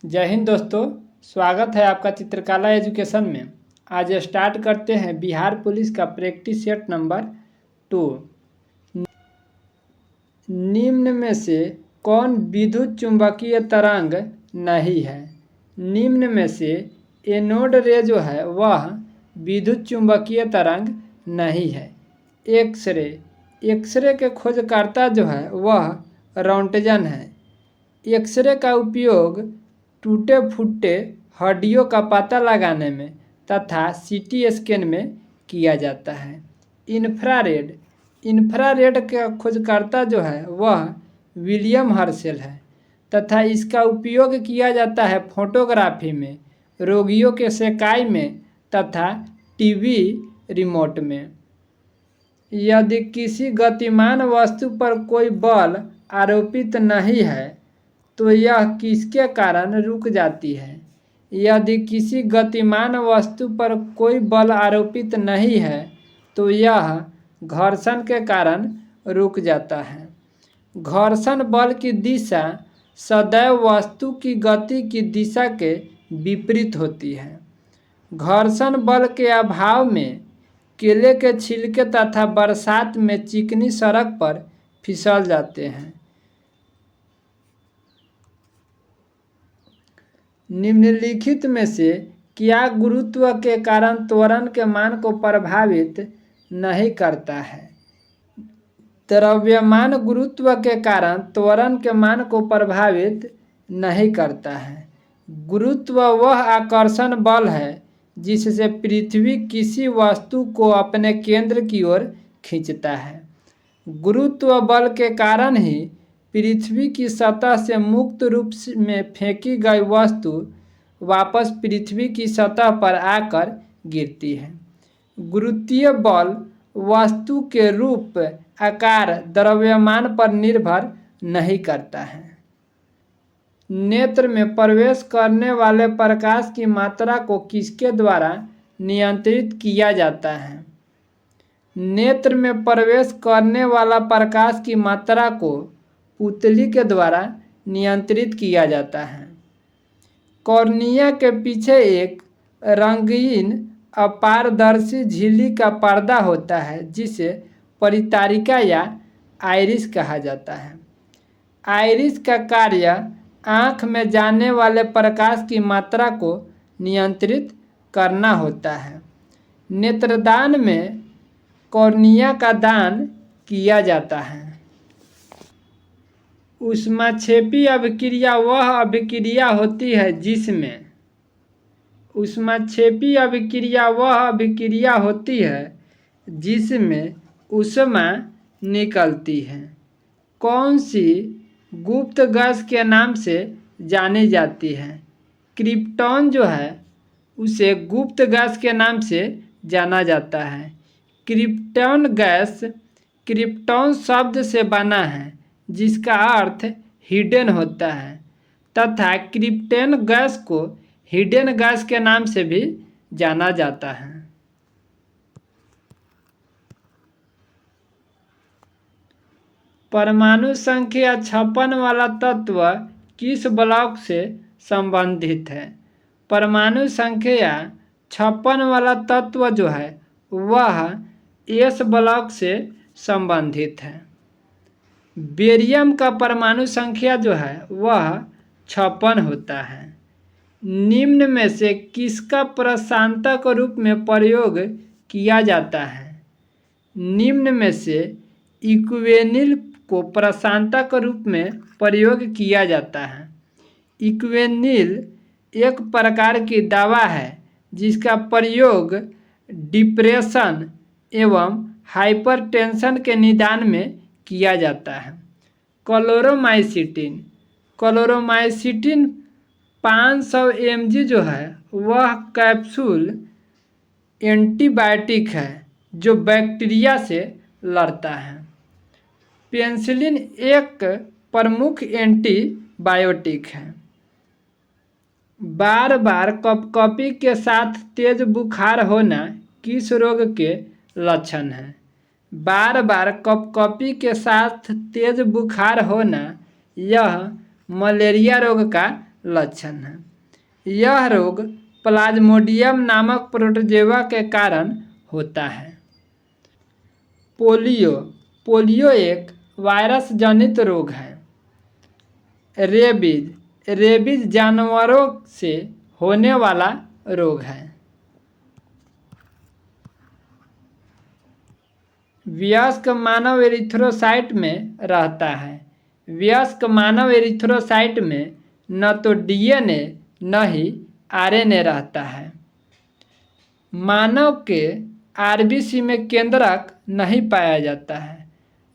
जय हिंद दोस्तों, स्वागत है आपका चित्रकला एजुकेशन में। आज स्टार्ट करते हैं बिहार पुलिस का प्रैक्टिस सेट नंबर 2। निम्न में से कौन विद्युत चुंबकीय तरंग नहीं है? निम्न में से एनोड रे जो है वह विद्युत चुंबकीय तरंग नहीं है। एक्सरे के खोजकर्ता जो है वह रोंटगन है। एक्सरे का उपयोग टूटे फूटे हड्डियों का पता लगाने में तथा सीटी स्कैन में किया जाता है। इंफ्रारेड का खोजकर्ता जो है वह विलियम हर्शेल है तथा इसका उपयोग किया जाता है फोटोग्राफी में, रोगियों के सेकाई में तथा टीवी रिमोट में। यदि किसी गतिमान वस्तु पर कोई बल आरोपित नहीं है तो यह किसके कारण रुक जाती है? यदि किसी गतिमान वस्तु पर कोई बल आरोपित नहीं है तो यह घर्षण के कारण रुक जाता है। घर्षण बल की दिशा सदैव वस्तु की गति की दिशा के विपरीत होती है। घर्षण बल के अभाव में केले के छिलके तथा बरसात में चिकनी सड़क पर फिसल जाते हैं। निम्नलिखित में से क्या गुरुत्व के कारण त्वरण के मान को प्रभावित नहीं करता है? द्रव्यमान गुरुत्व के कारण त्वरण के मान को प्रभावित नहीं करता है। गुरुत्व वह आकर्षण बल है जिससे पृथ्वी किसी वस्तु को अपने केंद्र की ओर खींचता है। गुरुत्व बल के कारण ही पृथ्वी की सतह से मुक्त रूप में फेंकी गई वस्तु वापस पृथ्वी की सतह पर आकर गिरती है। गुरुत्वीय बल वस्तु के रूप, आकार, द्रव्यमान पर निर्भर नहीं करता है। नेत्र में प्रवेश करने वाले प्रकाश की मात्रा को किसके द्वारा नियंत्रित किया जाता है? नेत्र में प्रवेश करने वाला प्रकाश की मात्रा को पुतली के द्वारा नियंत्रित किया जाता है। कॉर्निया के पीछे एक रंगीन अपारदर्शी झिल्ली का पर्दा होता है जिसे परितारिका या आइरिस कहा जाता है। आइरिस का कार्य आँख में जाने वाले प्रकाश की मात्रा को नियंत्रित करना होता है। नेत्रदान में कॉर्निया का दान किया जाता है। ऊष्माक्षेपी अभिक्रिया वह अभिक्रिया होती है जिसमें ऊष्मा निकलती है। कौन सी गुप्त गैस के नाम से जानी जाती है? क्रिप्टॉन जो है उसे गुप्त गैस के नाम से जाना जाता है। क्रिप्टॉन गैस क्रिप्टॉन शब्द से बना है जिसका अर्थ हिडन होता है तथा क्रिप्टन गैस को हिडन गैस के नाम से भी जाना जाता है। परमाणु संख्या 56 वाला तत्व किस ब्लॉक से संबंधित है? परमाणु संख्या 56 वाला तत्व जो है वह एस ब्लॉक से संबंधित है। बेरियम का परमाणु संख्या जो है वह 56 होता है। निम्न में से किसका प्रशांतक रूप में प्रयोग किया जाता है? निम्न में से इक्वेनिल को प्रशांतक रूप में प्रयोग किया जाता है। इक्वेनिल एक प्रकार की दवा है जिसका प्रयोग डिप्रेशन एवं हाइपरटेंशन के निदान में किया जाता है। क्लोरोमाइसिटिन 500 mg जो है वह कैप्सूल एंटीबायोटिक है जो बैक्टीरिया से लड़ता है। पेनिसिलिन एक प्रमुख एंटीबायोटिक है। बार बार कपकपी के साथ तेज बुखार होना किस रोग के लक्षण है? बार बार कपकपी के साथ तेज बुखार होना यह मलेरिया रोग का लक्षण है। यह रोग प्लाज्मोडियम नामक प्रोटोजोआ के कारण होता है। पोलियो एक वायरस जनित रोग है। रेबीज जानवरों से होने वाला रोग है। वयस्क मानव एरिथ्रोसाइट में रहता है। वयस्क मानव एरिथ्रोसाइट में न तो डीएनए न ही आरएनए रहता है। मानव के आरबीसी में केंद्रक नहीं पाया जाता है,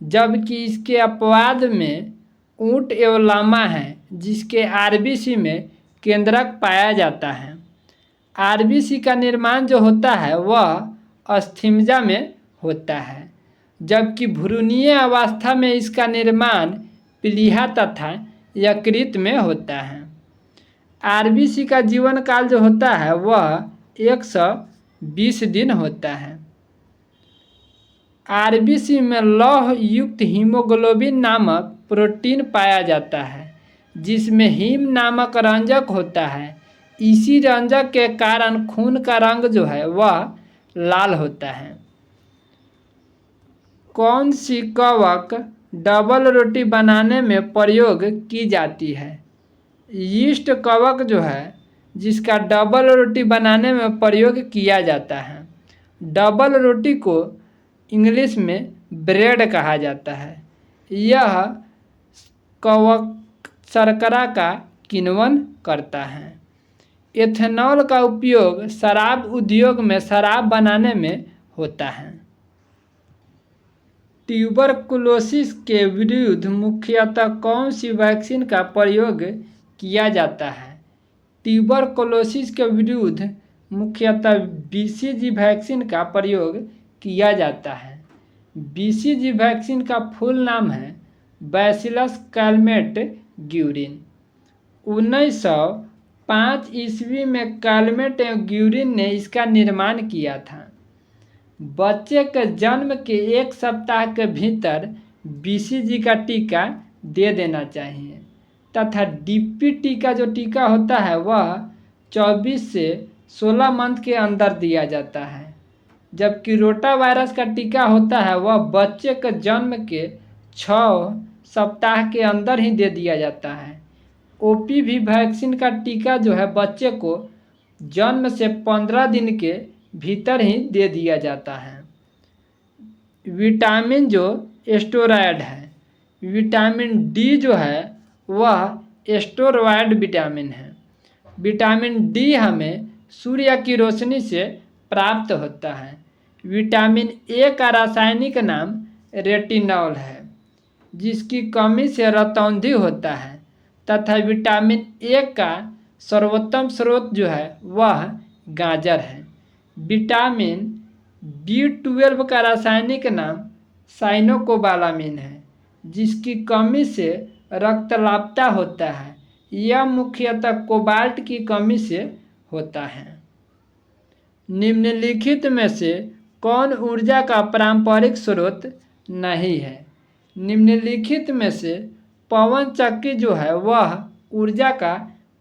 जबकि इसके अपवाद में ऊंट एवं लामा है जिसके आरबीसी में केंद्रक पाया जाता है। आरबीसी का निर्माण जो होता है वह अस्थिमज्जा में होता है, जबकि भ्रूणीय अवस्था में इसका निर्माण प्लीहा तथा यकृत में होता है। आरबीसी का जीवन काल जो होता है वह 120 दिन होता है। आरबीसी में लौह युक्त हीमोग्लोबिन नामक प्रोटीन पाया जाता है, जिसमें हीम नामक रंजक होता है। इसी रंजक के कारण खून का रंग जो है वह लाल होता है। कौन सी कवक डबल रोटी बनाने में प्रयोग की जाती है? यीस्ट कवक जो है जिसका डबल रोटी बनाने में प्रयोग किया जाता है। डबल रोटी को इंग्लिश में ब्रेड कहा जाता है। यह कवक शर्करा का किण्वन करता है। एथेनॉल का उपयोग शराब उद्योग में शराब बनाने में होता है। ट्यूबरकुलोसिस के विरुद्ध मुख्यतः कौन सी वैक्सीन का प्रयोग किया जाता है? ट्यूबरकुलोसिस के विरुद्ध मुख्यतः बीसीजी वैक्सीन का प्रयोग किया जाता है। बीसीजी वैक्सीन का फुल नाम है बैसिलस कैलमेट ग्यूरिन। 1905 ईस्वी में कैलमेट ग्यूरिन ने इसका निर्माण किया था। बच्चे के जन्म के 1 सप्ताह के भीतर बीसीजी का टीका दे देना चाहिए तथा डीपी टीका जो टीका होता है वह 24 से 16 मंथ के अंदर दिया जाता है, जबकि रोटा वायरस का टीका होता है वह बच्चे के जन्म के 6 सप्ताह के अंदर ही दे दिया जाता है। ओपीवी वैक्सीन का टीका जो है बच्चे को जन्म से 15 दिन के भीतर ही दे दिया जाता है। विटामिन जो स्टेरॉयड है, विटामिन डी जो है वह स्टेरॉयड विटामिन है। विटामिन डी हमें सूर्य की रोशनी से प्राप्त होता है। विटामिन ए का रासायनिक नाम रेटिनॉल है, जिसकी कमी से रतौंधी होता है तथा विटामिन ए का सर्वोत्तम स्रोत जो है वह गाजर है। विटामिन B12 का रासायनिक नाम साइनोकोबालामिन है, जिसकी कमी से रक्तलापता होता है। यह मुख्यतः कोबाल्ट की कमी से होता है। निम्नलिखित में से कौन ऊर्जा का पारंपरिक स्रोत नहीं है? निम्नलिखित में से पवन चक्की जो है वह ऊर्जा का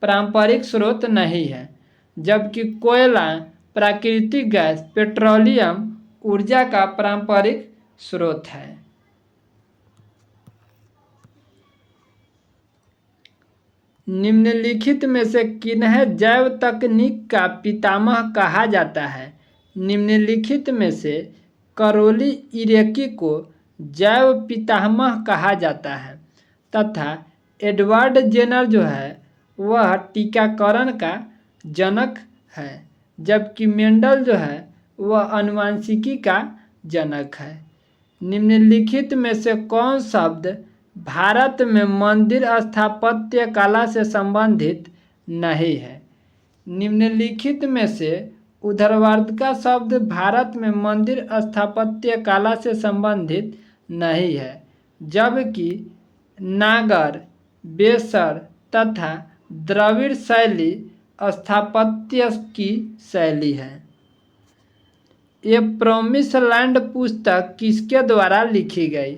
पारंपरिक स्रोत नहीं है, जबकि कोयला, प्राकृतिक गैस, पेट्रोलियम ऊर्जा का पारंपरिक स्रोत है। निम्नलिखित में से किन्हें जैव तकनीक का पितामह कहा जाता है? निम्नलिखित में से करोली इरेकी को जैव पितामह कहा जाता है तथा एडवर्ड जेनर जो है वह टीकाकरण का जनक है, जबकि मेंडल जो है वह आनुवंशिकी का जनक है। निम्नलिखित में से कौन शब्द भारत में मंदिर स्थापत्य कला से संबंधित नहीं है? निम्नलिखित में से ऊर्ध्ववर्ग का शब्द भारत में मंदिर स्थापत्य कला से संबंधित नहीं है, जबकि नागर, बेसर तथा द्रविड़ शैली स्थापत्य की शैली है। ए प्रॉमिस लैंड पुस्तक किसके द्वारा लिखी गई?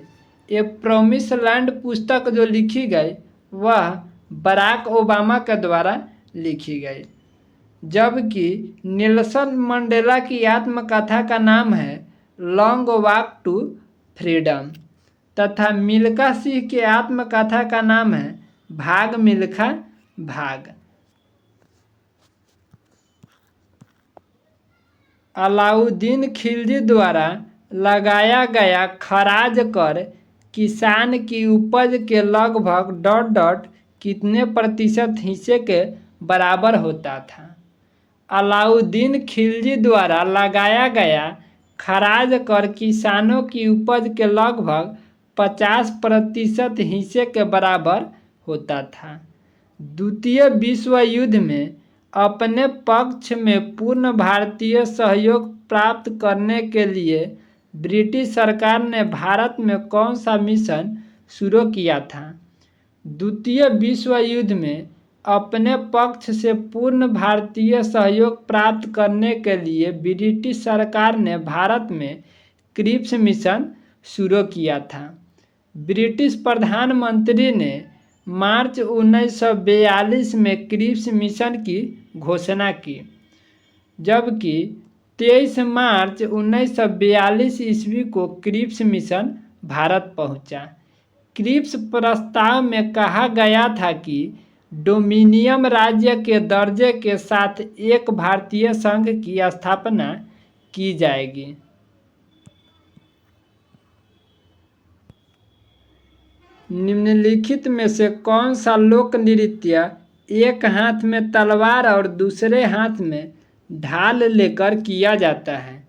ए प्रॉमिस लैंड पुस्तक जो लिखी गई वह बराक ओबामा के द्वारा लिखी गई, जबकि नेल्सन मंडेला की आत्मकथा का नाम है लॉन्ग वॉक टू फ्रीडम तथा मिल्खा सिंह की आत्मकथा का नाम है भाग मिल्खा भाग। अलाउद्दीन खिलजी द्वारा लगाया गया खराज कर किसान की उपज के लगभग कितने प्रतिशत हिस्से के बराबर होता था। अलाउद्दीन खिलजी द्वारा लगाया गया खराज कर किसानों की उपज के लगभग 50% हिस्से के बराबर होता था। द्वितीय विश्व युद्ध में अपने पक्ष में पूर्ण भारतीय सहयोग प्राप्त करने के लिए ब्रिटिश सरकार ने भारत में कौन सा मिशन शुरू किया था। द्वितीय विश्व युद्ध में अपने पक्ष से पूर्ण भारतीय सहयोग प्राप्त करने के लिए ब्रिटिश सरकार ने भारत में क्रिप्स मिशन शुरू किया था। ब्रिटिश प्रधानमंत्री ने मार्च 1942 में क्रिप्स मिशन की घोषणा की, जबकि 23 मार्च 1942 ईस्वी को क्रिप्स मिशन भारत पहुंचा। क्रिप्स प्रस्ताव में कहा गया था कि डोमिनियन राज्य के दर्जे के साथ एक भारतीय संघ की स्थापना की जाएगी। निम्नलिखित में से कौन सा लोक नृत्य एक हाथ में तलवार और दूसरे हाथ में ढाल लेकर किया जाता है।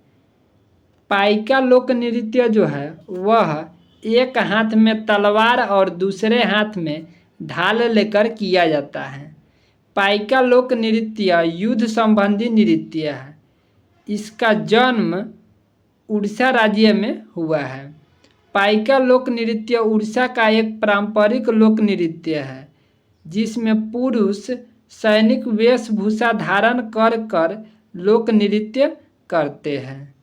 पाइका लोक नृत्य जो है वह एक हाथ में तलवार और दूसरे हाथ में ढाल लेकर किया जाता है। पाइका लोक नृत्य युद्ध संबंधी नृत्य है। इसका जन्म उड़ीसा राज्य में हुआ है। पाइका लोक नृत्य उड़ीसा का एक पारंपरिक लोक नृत्य है, जिसमें पुरुष सैनिक वेशभूषा धारण कर लोक नृत्य करते हैं।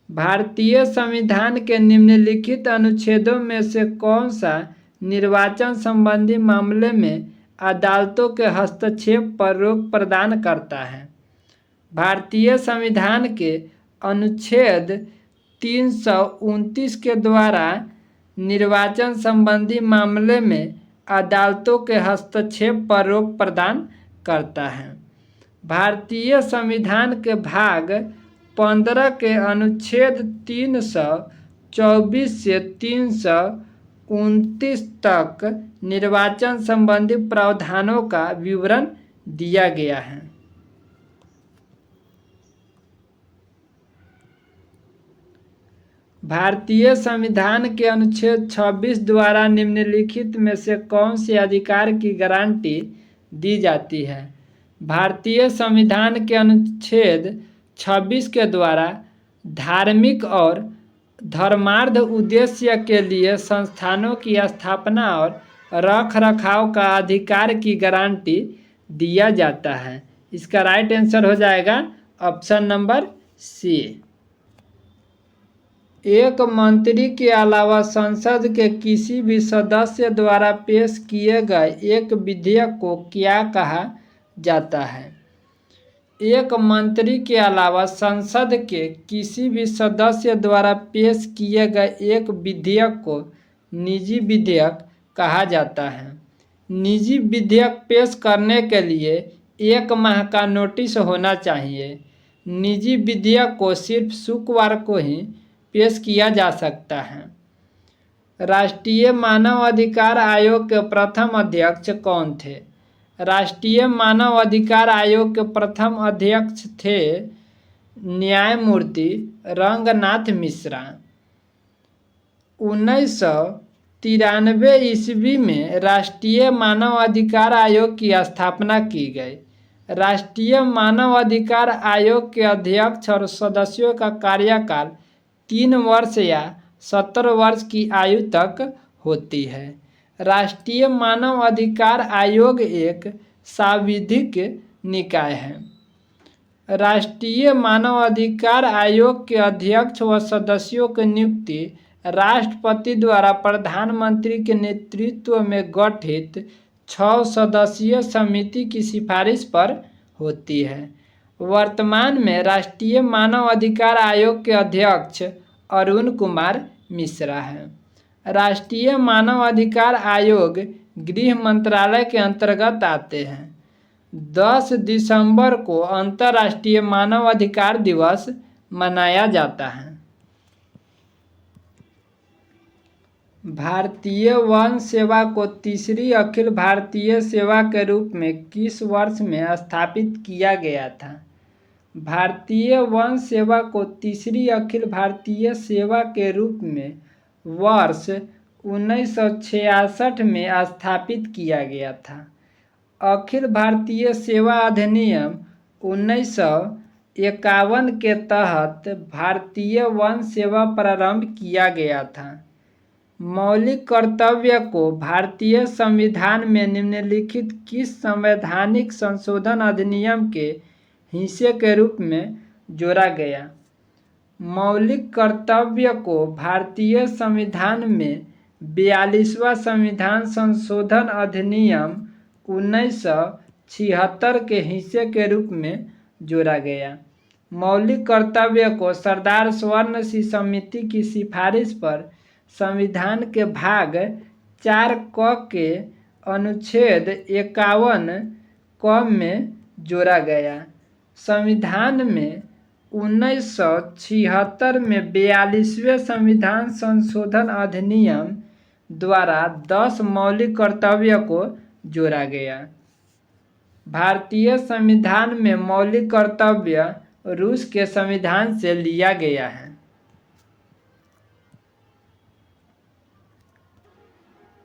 भारतीय संविधान के निम्नलिखित अनुच्छेदों में से कौन सा निर्वाचन संबंधी मामले में अदालतों के हस्तक्षेप पर रोक प्रदान करता है। भारतीय संविधान के अनुच्छेद 329 के द्वारा निर्वाचन संबंधी मामले में अदालतों के हस्तक्षेप पर रोक प्रदान करता है। भारतीय संविधान के भाग 15 के अनुच्छेद 324 से 329 तक निर्वाचन संबंधी प्रावधानों का विवरण दिया गया है। भारतीय संविधान के अनुच्छेद 26 द्वारा निम्नलिखित में से कौन से अधिकार की गारंटी दी जाती है। भारतीय संविधान के अनुच्छेद 26 के द्वारा धार्मिक और धर्मार्थ उद्देश्य के लिए संस्थानों की स्थापना और रख रखाव का अधिकार की गारंटी दिया जाता है। इसका राइट आंसर हो जाएगा ऑप्शन नंबर सी। एक मंत्री के अलावा संसद के किसी भी सदस्य द्वारा पेश किए गए एक विधेयक को क्या कहा जाता है। एक मंत्री के अलावा संसद के किसी भी सदस्य द्वारा पेश किए गए एक विधेयक को निजी विधेयक कहा जाता है। निजी विधेयक पेश करने के लिए 1 माह का नोटिस होना चाहिए। निजी विधेयक को सिर्फ शुक्रवार को ही पेश किया जा सकता है। राष्ट्रीय मानव अधिकार आयोग के प्रथम अध्यक्ष कौन थे। राष्ट्रीय मानव अधिकार आयोग के प्रथम अध्यक्ष थे न्यायमूर्ति रंगनाथ मिश्रा। 1993 ईस्वी में राष्ट्रीय मानव अधिकार आयोग की स्थापना की गई। राष्ट्रीय मानव अधिकार आयोग के अध्यक्ष और सदस्यों का कार्यकाल 3 वर्ष या 70 वर्ष की आयु तक होती है। राष्ट्रीय मानव अधिकार आयोग एक सांविधिक निकाय है। राष्ट्रीय मानव अधिकार आयोग के अध्यक्ष व सदस्यों की नियुक्ति राष्ट्रपति द्वारा प्रधानमंत्री के नेतृत्व में गठित 6 सदस्यीय समिति की सिफारिश पर होती है। वर्तमान में राष्ट्रीय मानव अधिकार आयोग के अध्यक्ष अरुण कुमार मिश्रा हैं। राष्ट्रीय मानव अधिकार आयोग गृह मंत्रालय के अंतर्गत आते हैं। 10 दिसंबर को अंतर्राष्ट्रीय मानव अधिकार दिवस मनाया जाता है। भारतीय वन सेवा को तीसरी अखिल भारतीय सेवा के रूप में किस वर्ष में स्थापित किया गया था? भारतीय वन सेवा को तीसरी अखिल भारतीय सेवा के रूप में वर्ष 1966 में स्थापित किया गया था। अखिल भारतीय सेवा अधिनियम 1951 के तहत भारतीय वन सेवा प्रारंभ किया गया था। मौलिक कर्तव्य को भारतीय संविधान में निम्नलिखित किस संवैधानिक संशोधन अधिनियम के हिस्से के रूप में जोड़ा गया? मौलिक कर्तव्य को भारतीय संविधान में 42वां संविधान संशोधन अधिनियम 1976 के हिस्से के रूप में जोड़ा गया। मौलिक कर्तव्य को सरदार स्वर्ण सिंह समिति की सिफारिश पर संविधान के भाग 4 क के अनुच्छेद 51 क में जोड़ा गया। संविधान में 1976 में 42वें संविधान संशोधन अधिनियम द्वारा 10 मौलिक कर्तव्य को जोड़ा गया। भारतीय संविधान में मौलिक कर्तव्य रूस के संविधान से लिया गया है।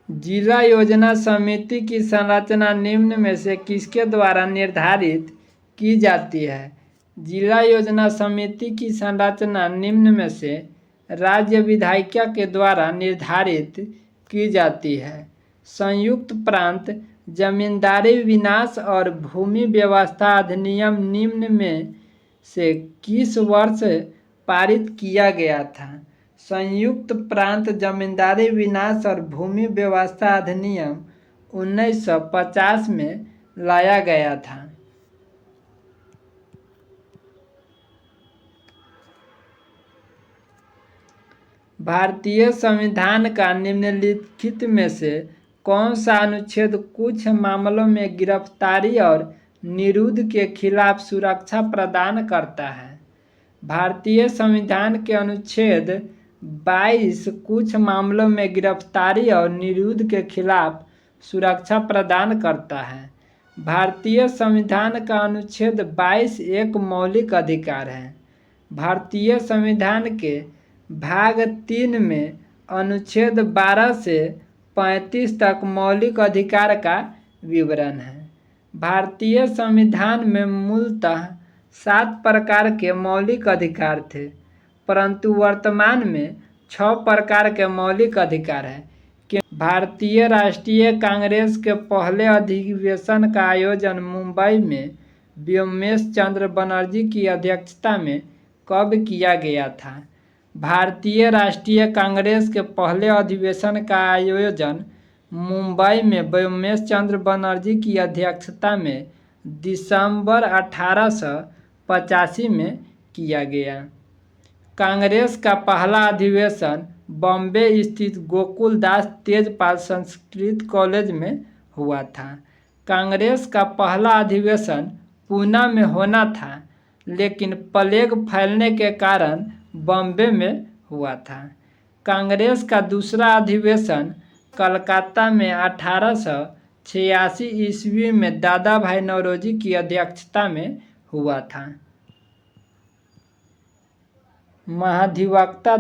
जिला योजना समिति की संरचना निम्न में से किसके द्वारा निर्धारित की जाती है? जिला योजना समिति की संरचना निम्न में से राज्य विधायिका के द्वारा निर्धारित की जाती है। संयुक्त प्रांत जमींदारी विनाश और भूमि व्यवस्था अधिनियम निम्न में से किस वर्ष पारित किया गया था? संयुक्त प्रांत जमींदारी विनाश और भूमि व्यवस्था अधिनियम 1950 में लाया गया था। भारतीय संविधान का निम्नलिखित में से कौन सा अनुच्छेद कुछ मामलों में गिरफ्तारी और निरुद्ध के खिलाफ सुरक्षा प्रदान करता है? भारतीय संविधान के अनुच्छेद 22 कुछ मामलों में गिरफ्तारी और निरुद्ध के खिलाफ सुरक्षा प्रदान करता है। भारतीय संविधान का अनुच्छेद 22 एक मौलिक अधिकार है। भारतीय संविधान के भाग 3 में अनुच्छेद 12 से 35 तक मौलिक अधिकार का विवरण है। भारतीय संविधान में मूलतः 7 प्रकार के मौलिक अधिकार थे, परंतु वर्तमान में 6 प्रकार के मौलिक अधिकार हैं। भारतीय राष्ट्रीय कांग्रेस के पहले अधिवेशन का आयोजन मुंबई में व्योमेश चंद्र बनर्जी की अध्यक्षता में कब किया गया था? भारतीय राष्ट्रीय कांग्रेस के पहले अधिवेशन का आयोजन मुंबई में व्योमेश चंद्र बनर्जी की अध्यक्षता में दिसंबर 1885 में किया गया। कांग्रेस का पहला अधिवेशन बॉम्बे स्थित गोकुलदास तेजपाल संस्कृत कॉलेज में हुआ था। कांग्रेस का पहला अधिवेशन पूना में होना था, लेकिन प्लेग फैलने के कारण बॉम्बे में हुआ था। कांग्रेस का दूसरा अधिवेशन कलकत्ता में 1886 ईस्वी में दादा भाई नौरोजी की अध्यक्षता में हुआ था। महाधिवक्ता ...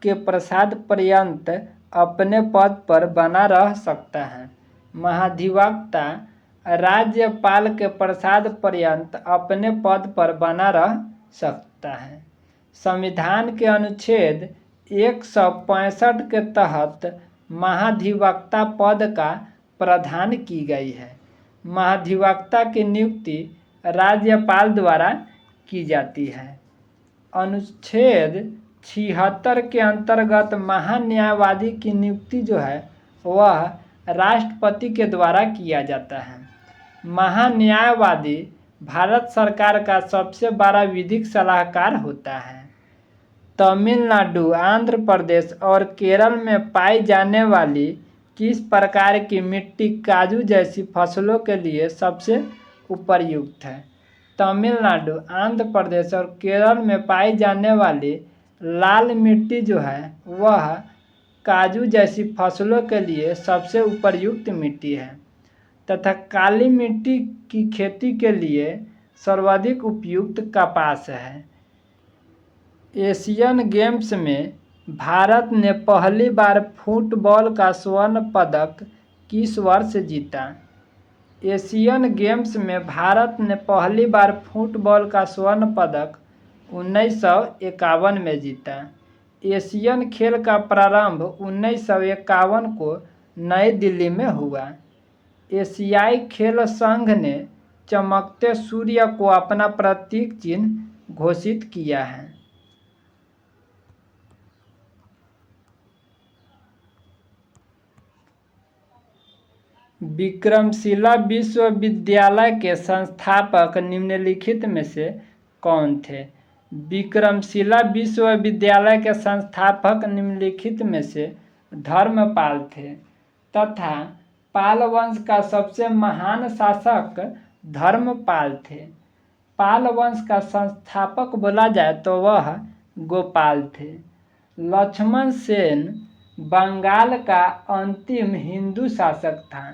के प्रसाद पर्यंत अपने पद पर बना रह सकता है। महाधिवक्ता राज्यपाल के प्रसाद पर्यंत अपने पद पर बना रह सकता है। संविधान के अनुच्छेद 165 के तहत महाधिवक्ता पद का प्रावधान की गई है। महाधिवक्ता की नियुक्ति राज्यपाल द्वारा की जाती है। अनुच्छेद 76 के अंतर्गत महान्यायवादी की नियुक्ति जो है वह राष्ट्रपति के द्वारा किया जाता है। महान्यायवादी भारत सरकार का सबसे बड़ा विधिक सलाहकार होता है। तमिलनाडु, आंध्र प्रदेश और केरल में पाई जाने वाली किस प्रकार की मिट्टी काजू जैसी फसलों के लिए सबसे उपयुक्त है? तमिलनाडु, आंध्र प्रदेश और केरल में पाई जाने वाली लाल मिट्टी जो है वह काजू जैसी फसलों के लिए सबसे उपयुक्त मिट्टी है तथा काली मिट्टी की खेती के लिए सर्वाधिक उपयुक्त कपास है। एशियन गेम्स में भारत ने पहली बार फुटबॉल का स्वर्ण पदक किस वर्ष जीता? एशियन गेम्स में भारत ने पहली बार फुटबॉल का स्वर्ण पदक 1951 में जीता। एशियन खेल का प्रारंभ 1951 को नई दिल्ली में हुआ। एशियाई खेल संघ ने चमकते सूर्य को अपना प्रतीक चिन्ह घोषित किया है। विक्रमशिला विश्वविद्यालय के संस्थापक निम्नलिखित में से कौन थे? विक्रमशिला विश्वविद्यालय के संस्थापक निम्नलिखित में से धर्मपाल थे तथा पाल वंश का सबसे महान शासक धर्मपाल थे। पाल वंश का संस्थापक बोला जाए तो वह गोपाल थे। लक्ष्मण सेन बंगाल का अंतिम हिंदू शासक था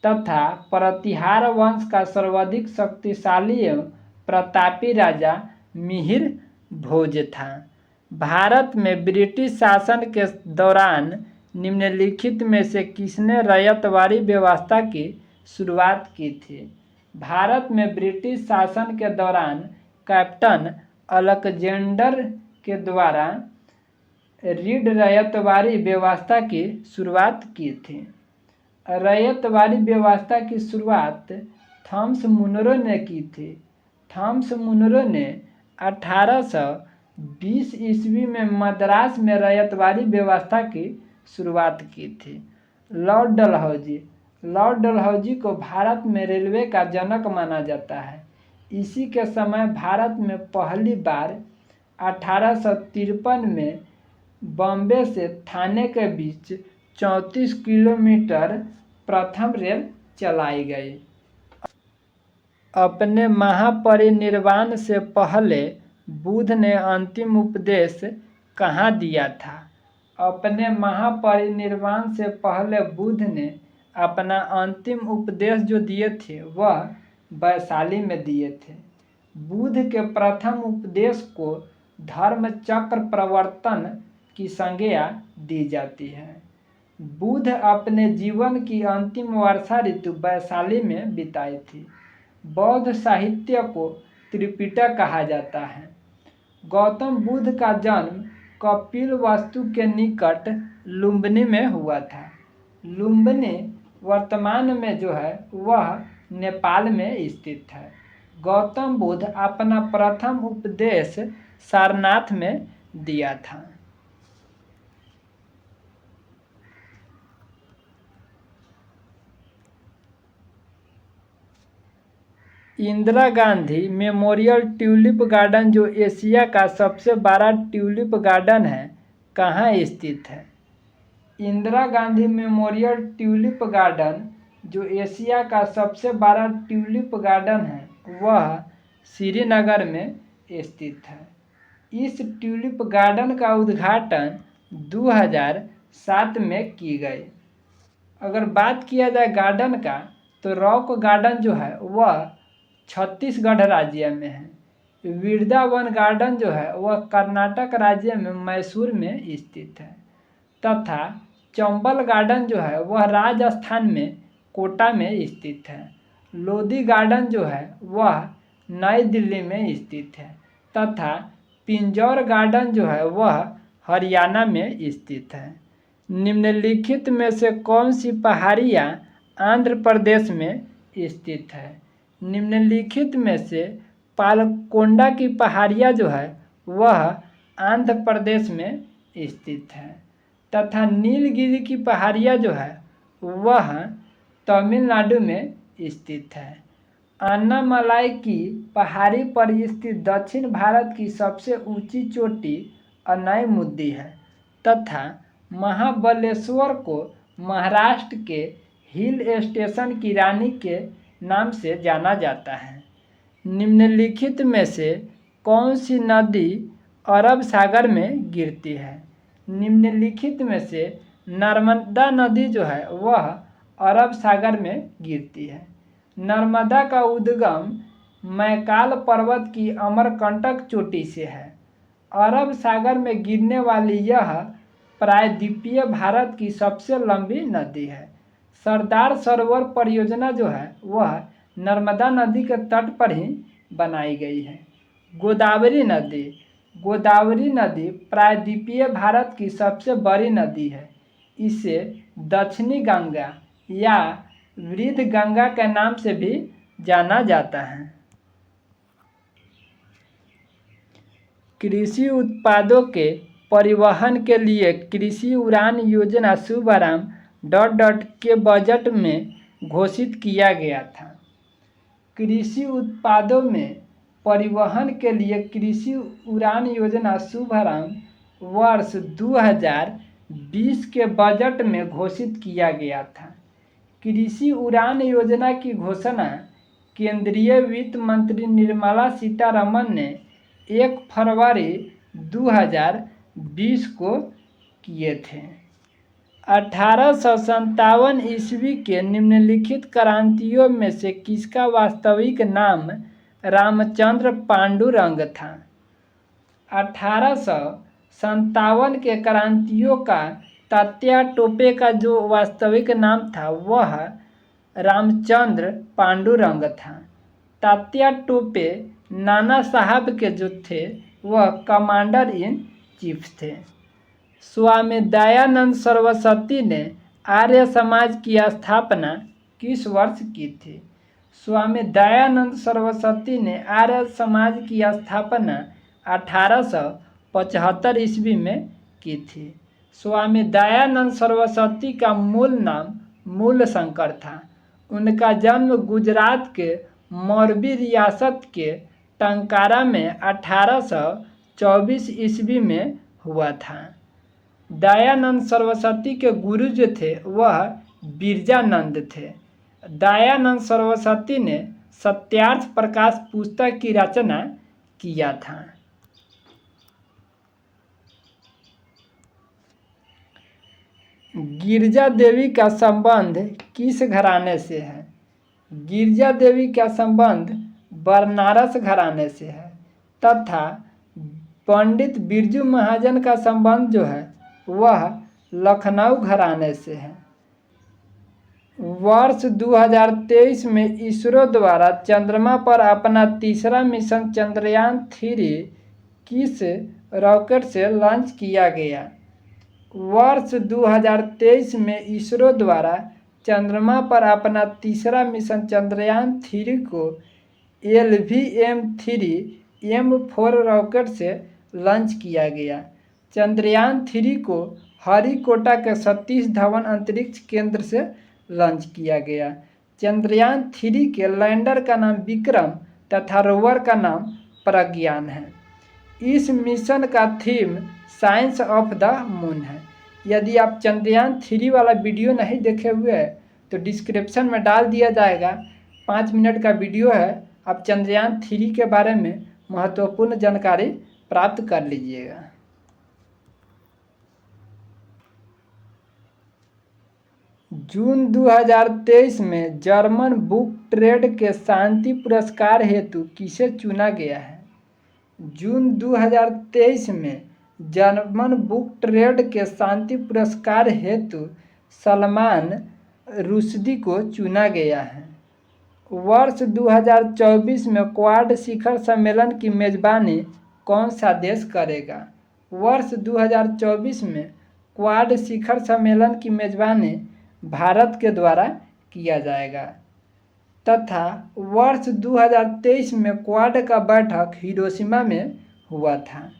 तथा प्रतिहार वंश का सर्वाधिक शक्तिशाली एवं प्रतापी राजा मिहिर भोज था। भारत में ब्रिटिश शासन के दौरान निम्नलिखित में से किसने रैयतवाड़ी व्यवस्था की शुरुआत की थी? भारत में ब्रिटिश शासन के दौरान कैप्टन अलेक्जेंडर के द्वारा रीड रैयतवाड़ी व्यवस्था की शुरुआत की थी। रैयतवाड़ी व्यवस्था की शुरुआत थॉमस मुनरो ने की थी। थॉमस मुनरो ने 1820 ईस्वी में मद्रास में रैयतवाड़ी व्यवस्था की शुरुआत की थी। लॉर्ड डलहौजी को भारत में रेलवे का जनक माना जाता है। इसी के समय भारत में पहली बार 1853 में बॉम्बे से थाने के बीच 34 किलोमीटर प्रथम रेल चलाई गई। अपने महापरिनिर्वाण से पहले बुद्ध ने अंतिम उपदेश कहाँ दिया था? अपने महापरिनिर्वाण से पहले बुद्ध ने अपना अंतिम उपदेश जो दिए थे वह वैशाली में दिए थे। बुद्ध के प्रथम उपदेश को धर्म चक्र प्रवर्तन की संज्ञा दी जाती है। बुद्ध अपने जीवन की अंतिम वर्षा ऋतु वैशाली में बिताई थी। बौद्ध साहित्य को त्रिपिटक कहा जाता है। गौतम बुद्ध का जन्म कपिलवस्तु के निकट लुम्बिनी में हुआ था। लुम्बिनी वर्तमान में जो है वह नेपाल में स्थित है। गौतम बुद्ध अपना प्रथम उपदेश सारनाथ में दिया था। Indira Gandhi memorial tulip garden जो एशिया का सबसे बड़ा ट्यूलिप गार्डन है कहाँ स्थित है? Indira Gandhi memorial tulip garden जो एशिया का सबसे बड़ा ट्यूलिप गार्डन है वह श्रीनगर में स्थित है। इस ट्यूलिप गार्डन का उद्घाटन 2007 में की गई। अगर बात किया जाए गार्डन का तो रॉक गार्डन जो है वह छत्तीसगढ़ राज्य में है। वृंदावन गार्डन जो है वह कर्नाटक राज्य में मैसूर में स्थित है तथा चंबल गार्डन जो है वह राजस्थान में कोटा में स्थित है। लोधी गार्डन जो है वह नई दिल्ली में स्थित है तथा पिंजौर गार्डन जो है वह हरियाणा में स्थित है। निम्नलिखित में से कौन सी पहाड़ियाँ आंध्र प्रदेश में स्थित है? निम्नलिखित में से पालकोंडा की पहाड़ियाँ जो है वह आंध्र प्रदेश में स्थित है तथा नीलगिरी की पहाड़ियाँ जो है वह तमिलनाडु में स्थित है। अन्नामलाई की पहाड़ी पर स्थित दक्षिण भारत की सबसे ऊंची चोटी अनाईमुद्दी है तथा महाबलेश्वर को महाराष्ट्र के हिल स्टेशन की रानी के नाम से जाना जाता है। निम्नलिखित में से कौन सी नदी अरब सागर में गिरती है? निम्नलिखित में से नर्मदा नदी जो है वह अरब सागर में गिरती है। नर्मदा का उद्गम मैकाल पर्वत की अमरकंटक चोटी से है। अरब सागर में गिरने वाली यह प्रायद्वीपीय भारत की सबसे लंबी नदी है। सरदार सरोवर परियोजना जो है वह नर्मदा नदी के तट पर ही बनाई गई है। गोदावरी नदी प्रायद्वीपीय भारत की सबसे बड़ी नदी है। इसे दक्षिणी गंगा या वृद्ध गंगा के नाम से भी जाना जाता है। कृषि उत्पादों के परिवहन के लिए कृषि उड़ान योजना शुभारंभ के बजट में घोषित किया गया था। कृषि उत्पादों में परिवहन के लिए कृषि उड़ान योजना शुभारंभ वर्ष 2020 के बजट में घोषित किया गया था। कृषि उड़ान योजना की घोषणा केंद्रीय वित्त मंत्री निर्मला सीतारमण ने 1 फरवरी 2020 को किए थे। 1857 ईस्वी के निम्नलिखित क्रांतियों में से किसका वास्तविक नाम रामचंद्र पांडुरंग था? 1857 के क्रांतियों का तात्या टोपे का जो वास्तविक नाम था वह रामचंद्र पांडुरंग था। तात्या टोपे नाना साहब के जो थे वह कमांडर इन चीफ थे। स्वामी दयानंद सरस्वती ने आर्य समाज की स्थापना किस वर्ष की थी? स्वामी दयानंद सरस्वती ने आर्य समाज की स्थापना 1875 ईस्वी में की थी। स्वामी दयानंद सरस्वती का मूल नाम मूल शंकर था। उनका जन्म गुजरात के मोरबी रियासत के टंकारा में 1824 ईस्वी में हुआ था। दयानंद सरस्वती के गुरु जो थे वह बिरजानंद थे। दयानंद सरस्वती ने सत्यार्थ प्रकाश पुस्तक की रचना किया था। गिरजा देवी का संबंध किस घराने से है? गिरजा देवी का संबंध बनारस घराने से है तथा पंडित बिरजू महाजन का संबंध जो है वह लखनऊ घराने से है। वर्ष 2023 में इसरो द्वारा चंद्रमा पर अपना तीसरा मिशन चंद्रयान-3 किस रॉकेट से लॉन्च किया गया? वर्ष 2023 में इसरो द्वारा चंद्रमा पर अपना तीसरा मिशन चंद्रयान-3 को LVM-3 रॉकेट से लॉन्च किया गया। चंद्रयान-3 को हरिकोटा के सतीश धवन अंतरिक्ष केंद्र से लॉन्च किया गया। चंद्रयान-3 के लैंडर का नाम विक्रम तथा रोवर का नाम प्रज्ञान है। इस मिशन का theme science of the moon है। यदि आप चंद्रयान-3 वाला वीडियो नहीं देखे हुए हैं तो डिस्क्रिप्शन में डाल दिया जाएगा। 5 मिनट का वीडियो है। आप चंद्रयान-3 के बारे में महत्वपूर्ण जानकारी प्राप्त कर लीजिएगा। जून 2023 में जर्मन बुक ट्रेड के शांति पुरस्कार हेतु किसे चुना गया है? जून 2023 में जर्मन बुक ट्रेड के शांति पुरस्कार हेतु सलमान रुश्दी को चुना गया है। वर्ष 2024 में क्वाड शिखर सम्मेलन की मेजबानी कौन सा देश करेगा? वर्ष 2024 में क्वाड शिखर सम्मेलन की मेजबानी भारत के द्वारा किया जाएगा तथा वर्ष 2023 में क्वाड का बैठक हिरोशिमा में हुआ था।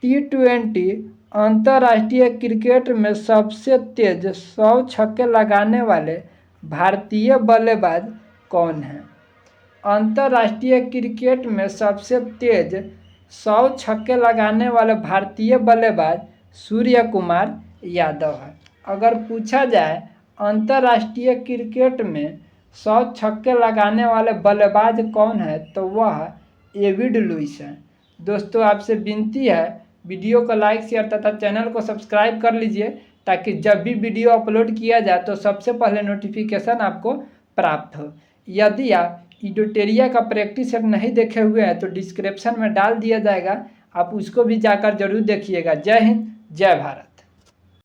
T20 अंतर्राष्ट्रीय क्रिकेट में सबसे तेज 100 छक्के लगाने वाले भारतीय बल्लेबाज कौन हैं? अंतर्राष्ट्रीय क्रिकेट में सबसे तेज 100 छक्के लगाने वाले भारतीय बल्लेबाज सूर्य कुमार यादव है। अगर पूछा जाए अंतर्राष्ट्रीय क्रिकेट में 100 छक्के लगाने वाले बल्लेबाज कौन है तो वह एविड लुइस है। दोस्तों आपसे विनती है वीडियो को लाइक शेयर तथा चैनल को सब्सक्राइब कर लीजिए ताकि जब भी वीडियो अपलोड किया जाए तो सबसे पहले नोटिफिकेशन आपको प्राप्त हो। यदि आप इडोटेरिया का प्रैक्टिस सेट नहीं देखे हुए हैं तो डिस्क्रिप्शन में डाल दिया जाएगा, आप उसको भी जाकर जरूर देखिएगा। जय हिंद, जय भारत।